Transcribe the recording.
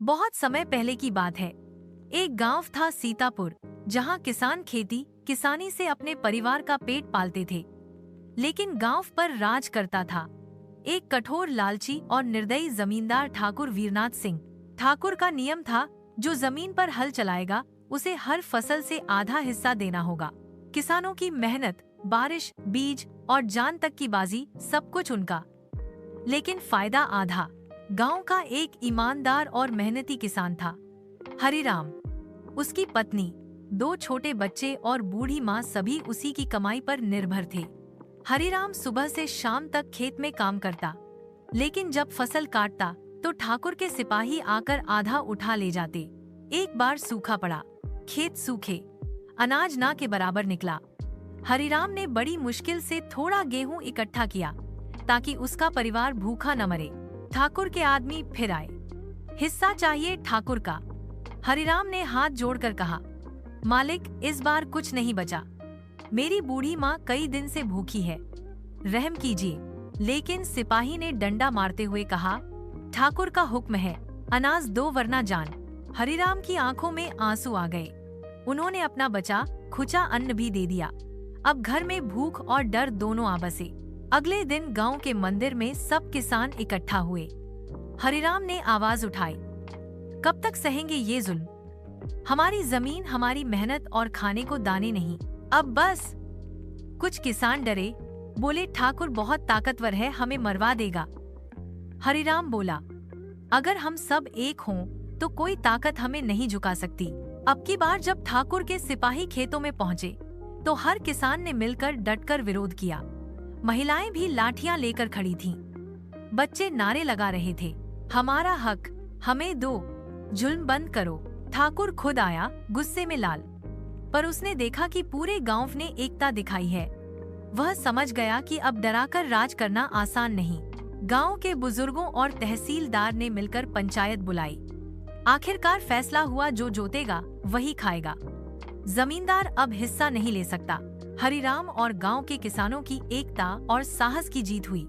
बहुत समय पहले की बात है। एक गांव था सीतापुर, जहां किसान खेती किसानी से अपने परिवार का पेट पालते थे। लेकिन गांव पर राज करता था एक कठोर, लालची और निर्दयी जमींदार ठाकुर वीरनाथ सिंह। ठाकुर का नियम था, जो जमीन पर हल चलाएगा उसे हर फसल से आधा हिस्सा देना होगा। किसानों की मेहनत, बारिश, बीज और जान तक की बाजी, सब कुछ उनका, लेकिन फायदा आधा। गांव का एक ईमानदार और मेहनती किसान था, हरिराम। उसकी पत्नी, दो छोटे बच्चे और बूढ़ी माँ सभी उसी की कमाई पर निर्भर थे। हरिराम सुबह से शाम तक खेत में काम करता, लेकिन जब फसल काटता तो ठाकुर के सिपाही आकर आधा उठा ले जाते। एक बार सूखा पड़ा, खेत सूखे, अनाज ना के बराबर निकला। हरिराम ने बड़ी मुश्किल से थोड़ा गेहूं इकट्ठा किया ताकि उसका परिवार भूखा न मरे। ठाकुर के आदमी फिर आए, हिस्सा चाहिए ठाकुर का। हरिराम ने हाथ जोड़कर कहा, मालिक, इस बार कुछ नहीं बचा। मेरी बूढ़ी माँ कई दिन से भूखी है, रहम कीजिए। लेकिन सिपाही ने डंडा मारते हुए कहा, ठाकुर का हुक्म है, अनाज दो वरना जान। हरिराम की आंखों में आंसू आ गए। उन्होंने अपना बचा खुचा अन्न भी दे दिया। अब घर में भूख और डर दोनों आ बसे। अगले दिन गांव के मंदिर में सब किसान इकट्ठा हुए। हरिराम ने आवाज उठाई, कब तक सहेंगे ये जुल्म? हमारी जमीन, हमारी मेहनत और खाने को दाने नहीं, अब बस। कुछ किसान डरे, बोले, ठाकुर बहुत ताकतवर है, हमें मरवा देगा। हरिराम बोला, अगर हम सब एक हों तो कोई ताकत हमें नहीं झुका सकती। अब की बार जब ठाकुर के सिपाही खेतों में पहुंचे तो हर किसान ने मिलकर डटकर विरोध किया। महिलाएं भी लाठियां लेकर खड़ी थीं। बच्चे नारे लगा रहे थे, हमारा हक, हमें दो, जुल्म बंद करो। ठाकुर खुद आया, गुस्से में लाल, पर उसने देखा कि पूरे गांव ने एकता दिखाई है। वह समझ गया कि अब डराकर राज करना आसान नहीं। गांव के बुजुर्गों और तहसीलदार ने मिलकर पंचायत बुलाई। आखिरकार फैसला हुआ, जो जोतेगा वही खाएगा। जमींदार अब हिस्सा नहीं ले सकता। हरिराम और गांव के किसानों की एकता और साहस की जीत हुई।